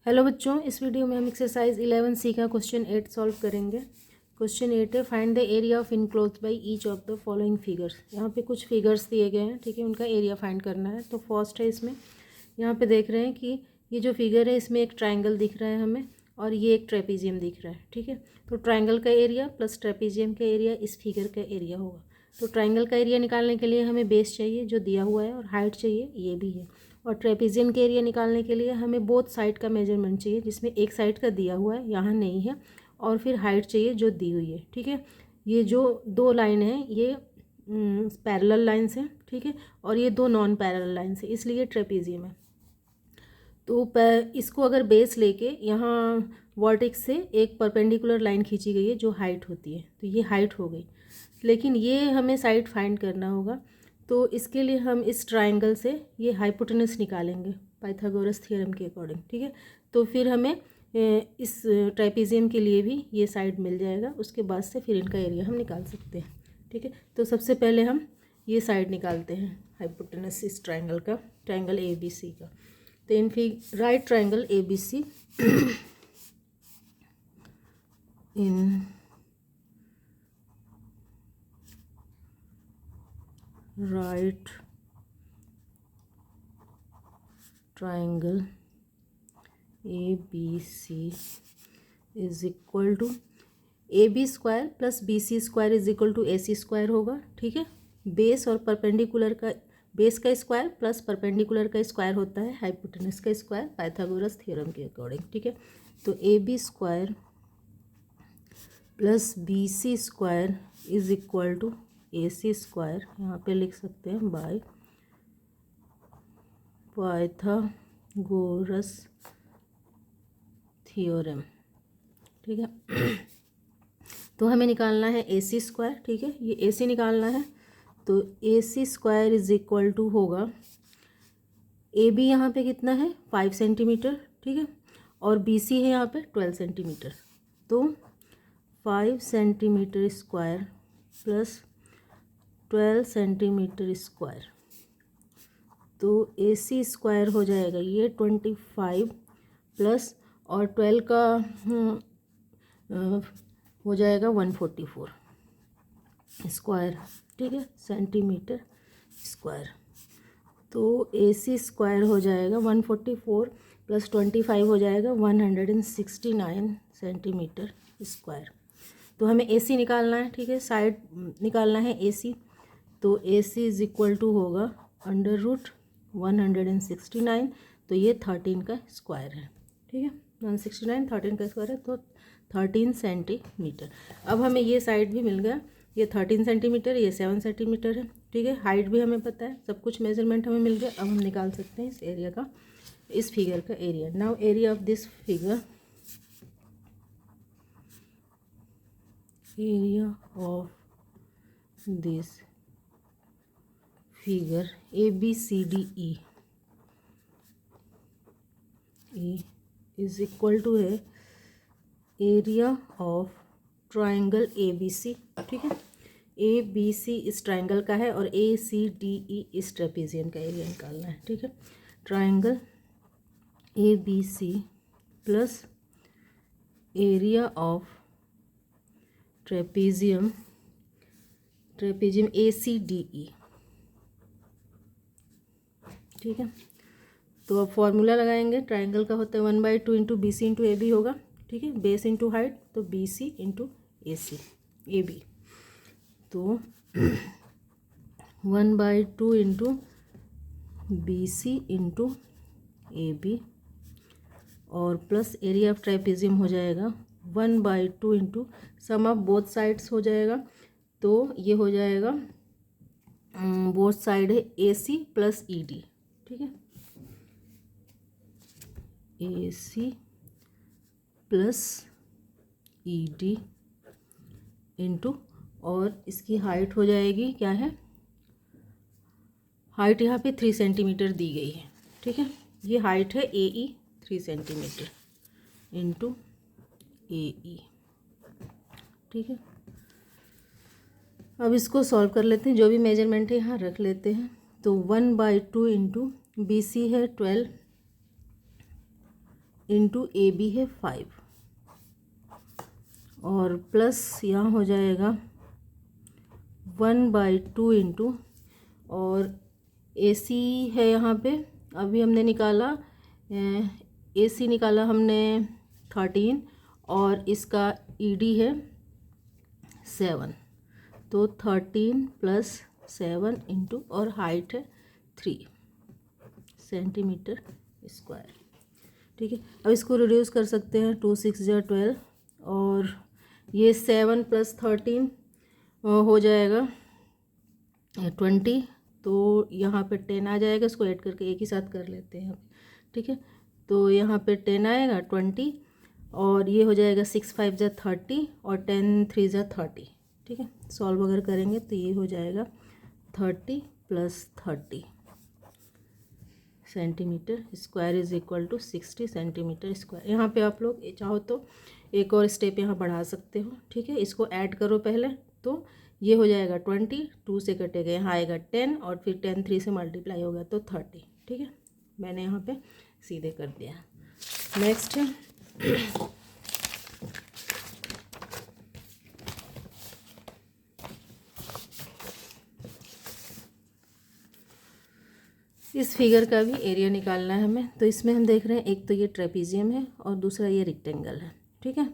Hello बच्चों, इस video में हम एक्सरसाइज 11C का क्वेश्चन 8 सॉल्व करेंगे। क्वेश्चन 8 है, find the area of enclose by each of the following figures. यहाँ पे कुछ फिगर्स दिए गए हैं, ठीक है, उनका एरिया फाइंड करना है। तो फर्स्ट है इसमें, यहाँ पे देख रहे हैं कि ये जो फिगर है इसमें एक ट्राइंगल दिख रहा है हमें और ये एक ट्रेपीजियम दिख रहा है, ठीक है। तो ट्राइंगल का एरिया प्लस ट्रेपीजियम का एरिया इस फिगर का एरिया होगा। तो ट्राइंगल का एरिया निकालने के लिए हमें बेस चाहिए जो दिया हुआ है और हाइट चाहिए ये भी है, और ट्रेपीजियम के एरिया निकालने के लिए हमें बोथ साइड का मेजरमेंट चाहिए जिसमें एक साइड का दिया हुआ है, यहाँ नहीं है, और फिर हाइट चाहिए जो दी हुई है, ठीक है। ये जो दो लाइन है ये पैरेलल लाइन्स हैं, ठीक है, और ये दो नॉन पैरेलल लाइन्स है, इसलिए ट्रेपीजियम है। तो इसको अगर बेस लेके यहाँ वर्टेक्स से एक परपेंडिकुलर लाइन खींची गई है जो हाइट होती है, तो ये हाइट हो गई। लेकिन ये हमें साइड फाइंड करना होगा, तो इसके लिए हम इस ट्राइंगल से ये हाइपोटेनस निकालेंगे पाइथागोरस थ्योरम के अकॉर्डिंग, ठीक है। तो फिर हमें इस ट्राइपीजियम के लिए भी ये साइड मिल जाएगा, उसके बाद से फिर इनका एरिया हम निकाल सकते हैं, ठीक है। तो सबसे पहले हम ये साइड निकालते हैं हाइपोटेनस इस ट्राइंगल का, ट्राइंगल ABC का। तो in right triangle ABC in right triangle ABC is equal to AB square plus BC square is equal to AC square होगा, ठीक है। बेस और परपेंडिकुलर का, बेस का स्क्वायर प्लस परपेंडिकुलर का स्क्वायर होता है हाइपोटेनस का स्क्वायर पाइथागोरस थ्योरम के अकॉर्डिंग, ठीक है। तो AB square plus BC square is equal to AC square, यहाँ पे लिख सकते हैं बाय पाइथागोरस थ्योरम, ठीक है। तो हमें निकालना है AC स्क्वायर, ठीक है, ये AC निकालना है। तो AC square is equal to होगा, AB यहाँ पे कितना है 5 सेंटीमीटर, ठीक है, और BC है यहाँ पे 12 सेंटीमीटर। तो 5 centimetre square plus 12 centimetre square, तो AC स्क्वायर हो जाएगा ये 25 प्लस और 12 का हो जाएगा 144 स्क्वायर, ठीक है, सेंटीमीटर स्क्वायर। तो AC स्क्वायर हो जाएगा 144 प्लस 25 हो जाएगा 169 सेंटीमीटर स्क्वायर। तो हमें AC निकालना है, ठीक है, साइड निकालना है AC। तो AC इज इक्वल टू होगा अंडर रूट 169, तो ये 13 का स्क्वायर है, ठीक है। 169 13 का स्क्वायर है, तो 13 सेंटीमीटर। अब हमें ये साइड भी मिल गया, ये 13 सेंटीमीटर, ये 7 सेंटीमीटर है, ठीक है। हाइट भी हमें पता है, सब कुछ मेजरमेंट हमें मिल गया। अब हम निकाल सकते हैं इस एरिया का, इस फिगर का area. Now area of this figure, area of this figure ABCDE is equal to है एरिया ऑफ ट्राइंगल ABC, ठीक है। ABC इस ट्राइंगल का है और ACDE इस ट्रेपीजियम का एरिया निकालना है, ठीक है। Triangle ABC plus area of trapezium ACDE, ठीक है। तो अब फॉर्मूला लगाएंगे, ट्राइंगल का होता है 1/2 इंटू BC इंटू AB होगा, ठीक है, बेस इंटू हाइट, तो BC इंटू AB। तो 1/2 इंटू BC इंटू AB और प्लस एरिया ऑफ ट्राइपीजियम हो जाएगा 1/2 into sum of both sides हो जाएगा। तो ये हो जाएगा बोथ साइड है AC प्लस ED, ठीक है, AC प्लस ED इंटू, और इसकी हाइट हो जाएगी, क्या है हाइट यहाँ पे 3 सेंटीमीटर दी गई है, ठीक है। ये हाइट है AE 3 सेंटीमीटर इंटू AE, ठीक है। अब इसको सॉल्व कर लेते हैं, जो भी मेजरमेंट है यहाँ रख लेते हैं। तो 1/2 इंटू BC है 12 इंटू ए बी है 5 और प्लस यहाँ हो जाएगा 1/2 इंटू, और ए सी है यहाँ पे, अभी हमने निकाला ए सी निकाला हमने 13 और इसका ई डी है 7, तो 13 + 7 इंटू, और हाइट है 3 सेंटीमीटर स्क्वायर। ठीक है, अब इसको रिड्यूस कर सकते हैं, 2 6 × 12 और ये 7 + 13 हो जाएगा 20, तो यहाँ पे 10 आ जाएगा। इसको ऐड करके एक ही साथ कर लेते हैं। ठीक है, तो यहाँ पे 10 आएगा 20 और ये हो जाएगा 6 5 × 30 और 10 3 × 30। ठीक है, सॉल्व अगर करेंगे तो ये हो जाएगा 30 + 30 centimetre square is equal to 60 centimetre square. यहाँ पे आप लोग चाहो तो एक और स्टेप यहाँ बढ़ा सकते हो। ठीक है, इसको ऐड करो पहले, तो ये हो जाएगा 20, 2 से कटेगा, यहाँ आएगा 10 और फिर 10 3 से मल्टीप्लाई होगा तो 30। ठीक है, मैंने यहाँ पे सीधे कर दिया। नेक्स्ट है इस फिगर का भी एरिया निकालना है हमें। तो इसमें हम देख रहे हैं एक तो ये ट्रेपीजियम है और दूसरा ये रेक्टेंगल है। ठीक है,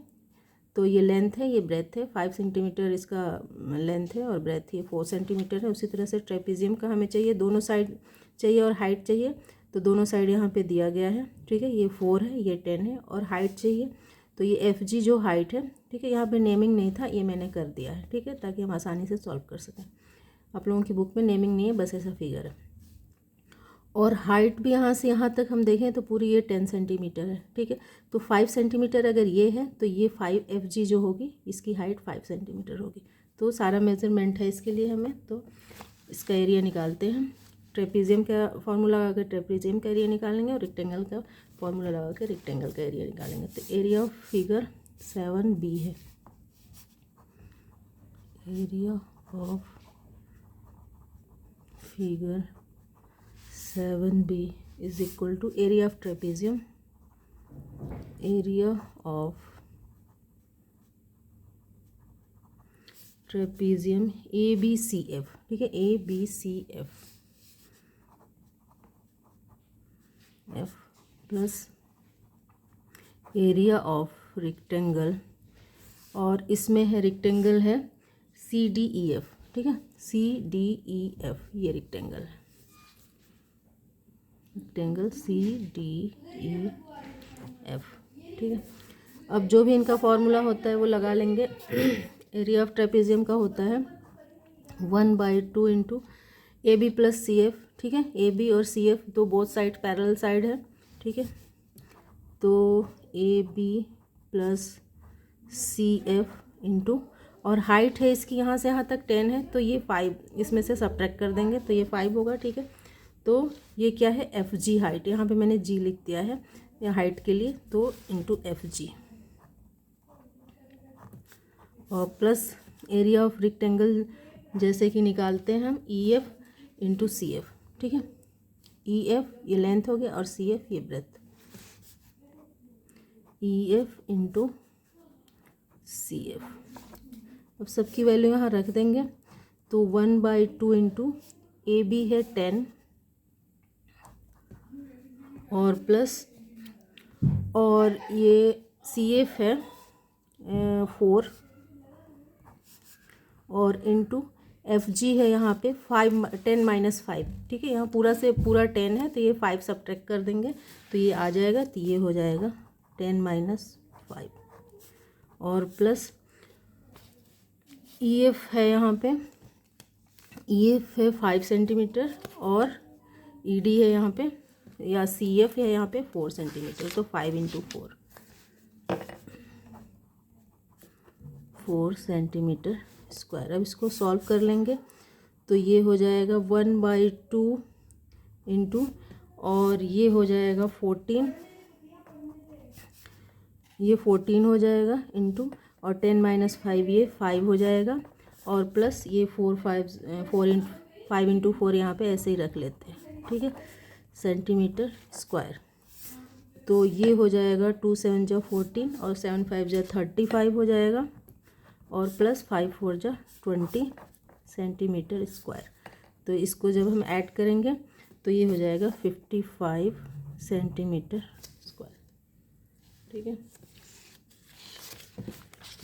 तो ये लेंथ है, ये ब्रेथ है, 5 सेंटीमीटर इसका लेंथ है और ब्रेथ ये 4 सेंटीमीटर है। उसी तरह से ट्रेपीजियम का हमें चाहिए, दोनों साइड चाहिए और हाइट चाहिए, तो दोनों साइड यहाँ पे दिया गया है। ठीक है, ये 4 है, ये 10 है और हाइट चाहिए, तो ये एफ जी जो हाइट है। ठीक है, यहाँ पे नेमिंग नहीं था, ये मैंने कर दिया है। ठीक है, ताकि हम आसानी से सॉल्व कर सकें। आप लोगों की बुक में नेमिंग नहीं है, बस ऐसा फिगर है। और हाइट भी यहाँ से यहाँ तक हम देखें तो पूरी ये 10 सेंटीमीटर है। ठीक है, तो 5 सेंटीमीटर अगर ये है तो ये 5 एफ जी जो होगी इसकी हाइट 5 सेंटीमीटर होगी। तो सारा मेजरमेंट है इसके लिए हमें। तो इसका एरिया निकालते हैं। ट्रेपीजियम का फॉर्मूला लगा कर ट्रेपीजियम का एरिया निकालेंगे और रेक्टेंगल का फॉर्मूला लगा कर रेक्टेंगल का एरिया निकालेंगे। तो एरिया ऑफ फिगर 7B है, area of figure 7B is equal to area of trapezium, area of trapezium ABCF। ठीक है, ABCF F plus area of rectangle, और इसमें है रेक्टेंगल है CDEF। ठीक है, CDEF ये रेक्टेंगल है, रेक्टेंगल CDEF। ठीक है, अब जो भी इनका फॉर्मूला होता है वो लगा लेंगे। एरिया ऑफ ट्रेपीजियम का होता है 1/2 इंटू AB + CF। ठीक है, AB और CF तो बोथ साइड पैरेलल साइड है। ठीक है, तो AB + CF इंटू, और हाइट है इसकी यहाँ से यहाँ तक 10 है, तो ये 5 इसमें से सब्ट्रैक्ट कर देंगे तो ये 5 होगा। ठीक है, तो ये क्या है FG हाइट, यहाँ पे मैंने G लिख दिया है या हाइट के लिए, तो इंटू FG, और प्लस एरिया ऑफ रेक्टेंगल जैसे कि निकालते हैं हम EF इंटू CF। ठीक है, EF ये लेंथ हो गया और CF ये ब्रेथ, EF इंटू CF। अब सबकी वैल्यू यहाँ रख देंगे, तो 1/2 इंटू AB है 10 और प्लस, और ये CF है 4 और इंटू FG है यहाँ पे 10 - 5। ठीक है, यहाँ पूरा से पूरा 10 है तो ये 5 सब्ट्रैक्ट कर देंगे तो ये आ जाएगा, तो ये हो जाएगा 10 - 5 और प्लस EF है यहाँ पे, EF है 5 सेंटीमीटर और ED है यहाँ पे या CF है यहाँ पे 4 सेंटीमीटर, तो 5 × 4 सेंटीमीटर स्क्वायर। अब इसको सॉल्व कर लेंगे तो ये हो जाएगा 1/2 इंटू, और ये हो जाएगा 14, ये 14 हो जाएगा इंटू, और 10 - 5 ये 5 हो जाएगा, और प्लस ये 5 × 4 यहाँ पे ऐसे ही रख लेते हैं। ठीक है, सेंटीमीटर स्क्वायर। तो ये हो जाएगा 2 7 जा 14 और 7 5 जा 35 हो जाएगा, और प्लस 5 4 जा 20 सेंटीमीटर स्क्वायर। तो इसको जब हम ऐड करेंगे तो ये हो जाएगा 55 सेंटीमीटर स्क्वायर। ठीक है,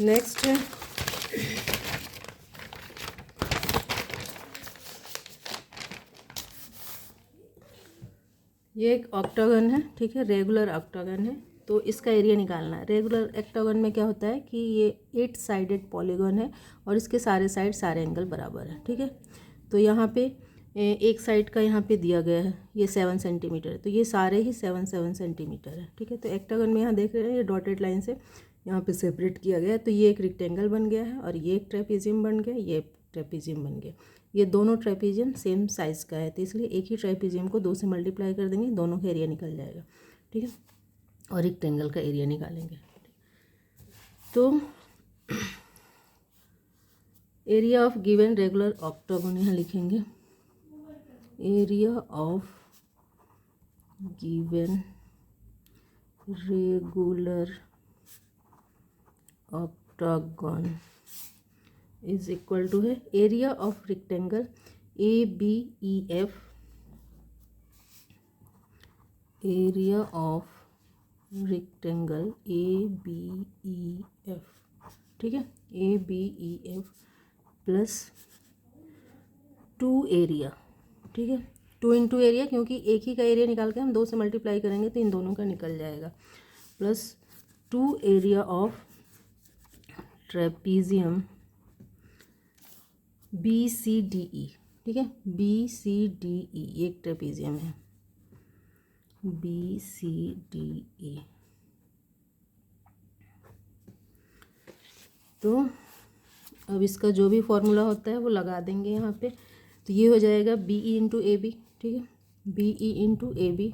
नेक्स्ट है ये एक ऑक्टागन है। ठीक है, रेगुलर ऑक्टागन है, तो इसका एरिया निकालना है। रेगुलर ऑक्टागन में क्या होता है कि ये 8 साइडेड पॉलीगन है और इसके सारे साइड सारे एंगल बराबर है। ठीक है, तो यहाँ पे एक साइड का यहाँ पे दिया गया है ये 7 सेंटीमीटर है, तो ये सारे ही 7 सेंटीमीटर है। ठीक है, तो ऑक्टागन में यहाँ देख रहे हैं ये डॉटेड लाइन से यहाँ पे सेपरेट किया गया है, तो ये एक रेक्टेंगल बन गया है और ये एक ट्रेपेजियम बन गया, ये ट्रेपेजियम बन गया। ये दोनों ट्रेपेजियम सेम साइज़ का है, तो इसलिए एक ही ट्रेपेजियम को 2 से मल्टीप्लाई कर देंगे, दोनों का एरिया निकल जाएगा। ठीक है, और रेक्टेंगल का एरिया निकालेंगे। तो area of given regular octagon यहाँ लिखेंगे, area of given regular octagon is equal to है area of rectangle ABEF, area of rectangle ABEF। ठीक है, ABEF प्लस 2 एरिया। ठीक है, 2 इंटू एरिया, क्योंकि एक ही का एरिया निकाल के हम 2 से मल्टीप्लाई करेंगे तो इन दोनों का निकल जाएगा, plus 2 area of trapezium BCDE। ठीक है, BCDE एक ट्रेपेजियम है BCDE। तो अब इसका जो भी फॉर्मूला होता है वो लगा देंगे यहाँ पे। तो ये हो जाएगा BE इंटू AB। ठीक है, BE into AB,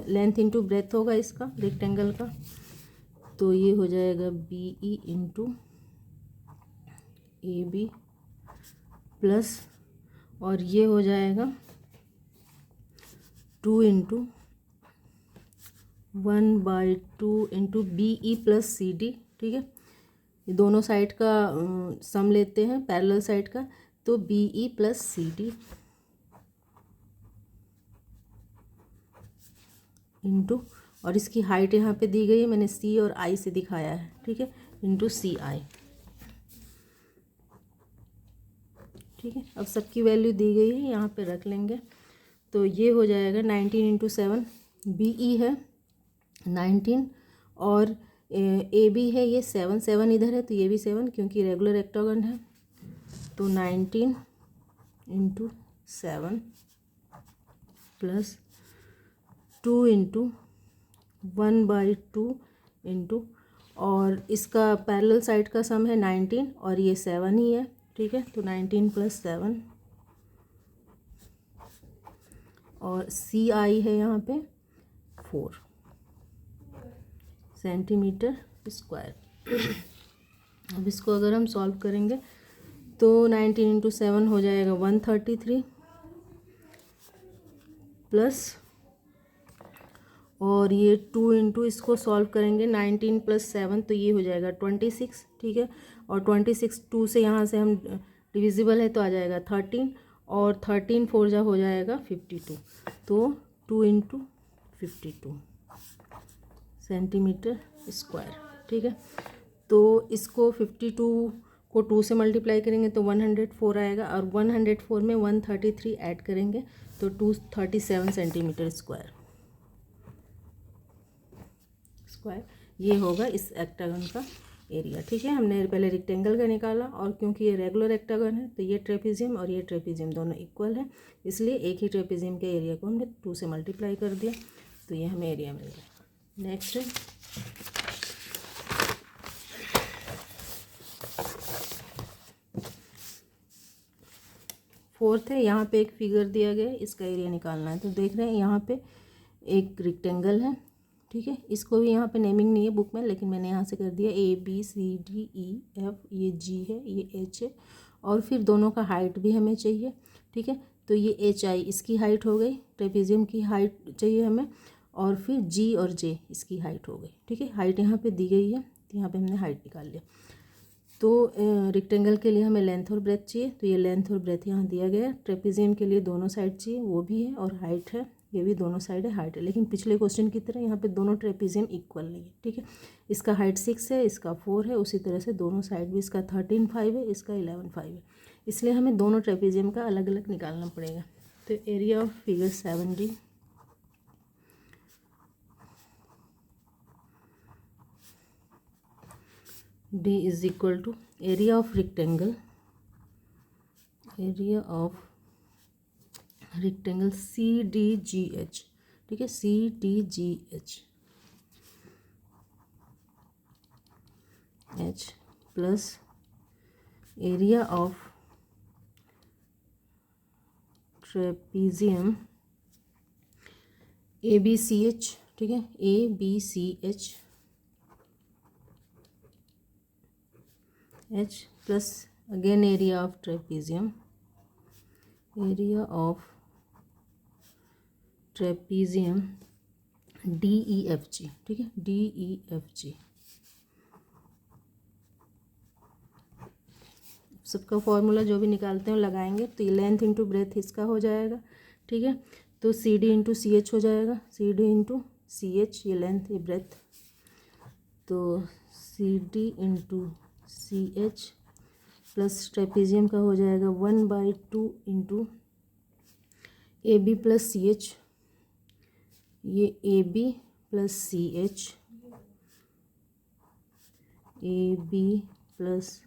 length into breadth होगा इसका रेक्टेंगल का, तो ये हो जाएगा BE इंटू AB प्लस, और ये हो जाएगा 2 into 1/2 into BE plus CD। ठीक है, ये दोनों साइड का सम लेते हैं पैरेलल साइड का, तो BE प्लस CD इंटू, और इसकी हाइट यहाँ पे दी गई है, मैंने C और I से दिखाया है। ठीक है, इंटू CI। ठीक है, अब सबकी वैल्यू दी गई है, यहाँ पे रख लेंगे। तो ये हो जाएगा 19 इंटू 7, BE है 19 और AB है ये 7 7 इधर है, तो ये भी 7 क्योंकि रेगुलर ऑक्टागन है। तो 19 इंटू 7 प्लस 2 इंटू 1/2 इंटू, और इसका पैरेलल साइड का सम है 19 और ये 7 ही है। ठीक है, तो 19 प्लस 7 और CI है यहाँ पे 4 सेंटीमीटर स्क्वायर। अब इसको अगर हम सॉल्व करेंगे तो 19 इंटू 7 हो जाएगा 133 प्लस, और ये 2 इंटू इसको सॉल्व करेंगे 19 प्लस 7 तो ये हो जाएगा 26। ठीक है, और 26 2 से यहाँ से हम डिविजिबल है तो आ जाएगा 13, और 13 4 जा हो जाएगा 52, तो 2 इंटू 52 सेंटीमीटर स्क्वायर। ठीक है, तो इसको 52 को 2 से मल्टीप्लाई करेंगे तो 104 आएगा, और 104 में 133 ऐड करेंगे तो 237 सेंटीमीटर स्क्वायर ये होगा इस ऑक्टागन का एरिया। ठीक है, हमने पहले रेक्टेंगल का निकाला, और क्योंकि ये रेगुलर ऑक्टागन है तो ये ट्रेपेजियम और ये ट्रेपेजियम दोनों इक्वल है, इसलिए एक ही ट्रेपेजियम के एरिया को हमने 2 से मल्टीप्लाई कर दिया, तो ये हमें एरिया मिल गया। नेक्स्ट है फोर्थ है, यहाँ पे एक फिगर दिया गया है, इसका एरिया निकालना है। तो देख रहे हैं यहाँ पे एक रेक्टेंगल है। ठीक है, इसको भी यहाँ पे नेमिंग नहीं है बुक में, लेकिन मैंने यहाँ से कर दिया ABCDEF, ये G है, ये H है, और फिर दोनों का हाइट भी हमें चाहिए। ठीक है, तो ये HI इसकी हाइट हो गई, ट्रेपेजियम की हाइट चाहिए हमें, और फिर जी और जे इसकी हाइट हो गई। ठीक है, हाइट यहाँ पे दी गई है तो यहाँ पे हमने हाइट निकाल लिया। तो रेक्टेंगल के लिए हमें लेंथ और ब्रेथ चाहिए, तो ये लेंथ और ब्रेथ यहाँ दिया गया है। ट्रेपेजियम के लिए दोनों साइड चाहिए, वो भी है, और हाइट है, ये भी दोनों साइड है, हाइट है। लेकिन पिछले क्वेश्चन की तरह यहाँ पे दोनों ट्रेपेजियम इक्वल नहीं है। ठीक है, इसका हाइट 6 है, इसका 4 है, उसी तरह से दोनों साइड भी, इसका 13.5 है, इसका 11.5 है, इसलिए हमें दोनों ट्रेपेजियम का अलग अलग निकालना पड़ेगा। तो area of figure 7D D is equal to area of rectangle, area of rectangle CDGH। ठीक है, CDGH H plus area of trapezium ABCH। ठीक है, ABCH H plus again area of trapezium, area of trapezium DEFG। ठीक है, DEFG। सबका formula जो भी निकालते हैं लगाएंगे, तो ये लेंथ इंटू ब्रेथ इसका हो जाएगा। ठीक है, तो CD इंटू CH हो जाएगा, CD इंटू CH, ये लेंथ ये ब्रेथ, तो CD into CH plus trapezium का हो जाएगा 1/2 इंटू AB प्लस CH, ये AB plus CH, AB plus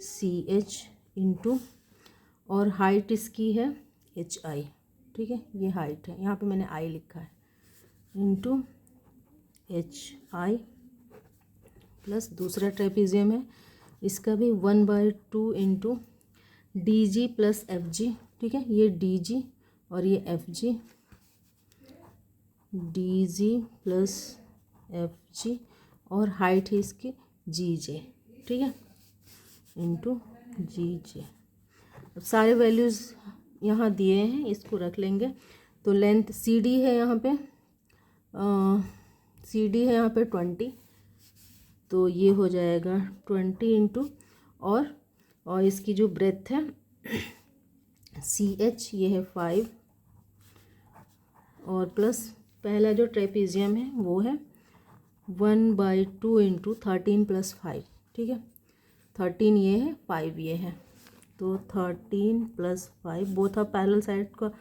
CH into, और हाइट इसकी है HI। ठीक है, ये हाइट है, यहाँ पे मैंने I लिखा है, इंटू HI प्लस दूसरा ट्रेपेजियम है, इसका भी 1/2 इंटू DG प्लस FG। ठीक है, ये DG और ये FG, DG प्लस FG, और हाइट है इसकी GJ। ठीक है, इंटू GJ। अब सारे वैल्यूज़ यहाँ दिए हैं, इसको रख लेंगे। तो लेंथ CD है यहाँ पे, CD है यहाँ पे 20, तो ये हो जाएगा 20 इंटू, और इसकी जो ब्रेथ है CH ये है 5, और प्लस पहला जो ट्रेपेजियम है वो है 1/2 इंटू 13 प्लस 5। ठीक है, 13 ये है, 5 ये है, तो 13 plus 5 both of parallel side का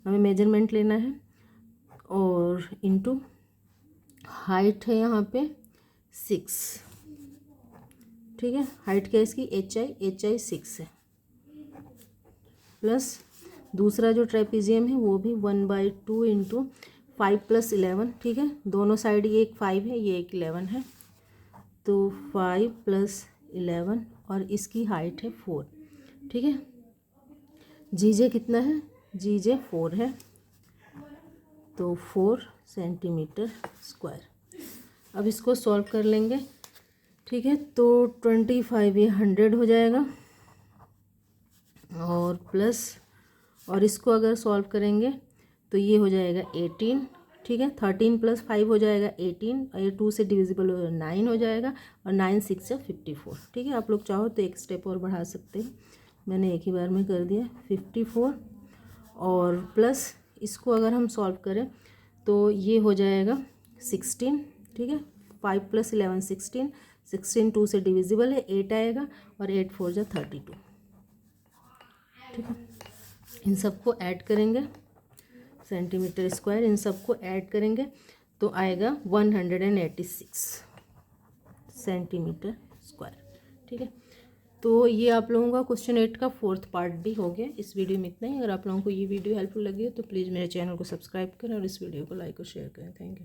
हमें मेजरमेंट लेना है, और इंटू हाइट है यहाँ पे 6। ठीक है, हाइट क्या है इसकी HI 6 है, प्लस दूसरा जो ट्रेपेजियम है वो भी 1/2 इंटू 5 प्लस 11। ठीक है, दोनों साइड ये एक 5 है, ये एक 11 है, तो 5 प्लस 11, और इसकी हाइट है 4। ठीक है, GJ कितना है, GJ 4 है, तो 4 सेंटीमीटर स्क्वायर। अब इसको सॉल्व कर लेंगे। ठीक है, तो 25 ये 100 हो जाएगा, और प्लस, और इसको अगर सॉल्व करेंगे तो ये हो जाएगा 18। ठीक है, 13 प्लस 5 हो जाएगा 18, और ये 2 से डिविजिबल हो 9 हो जाएगा, और 9 6 या 54। ठीक है, आप लोग चाहो तो एक स्टेप और बढ़ा सकते हैं, मैंने एक ही बार में कर दिया 54, और प्लस इसको अगर हम सॉल्व करें तो ये हो जाएगा 16। ठीक है, 5 प्लस 11 16, 16 2 से डिविजिबल है, 8 आएगा, और 8 4 जा 32। ठीक है, इन सबको ऐड करेंगे, सेंटीमीटर स्क्वायर, इन सबको ऐड करेंगे तो आएगा 186 सेंटीमीटर स्क्वायर। ठीक है, तो ये आप लोगों का क्वेश्चन 8 का 4th पार्ट भी हो गया। इस वीडियो में इतना ही। अगर आप लोगों को ये वीडियो हेल्पफुल लगी हो तो प्लीज़ मेरे चैनल को सब्सक्राइब करें, और इस वीडियो को लाइक और शेयर करें। Thank you.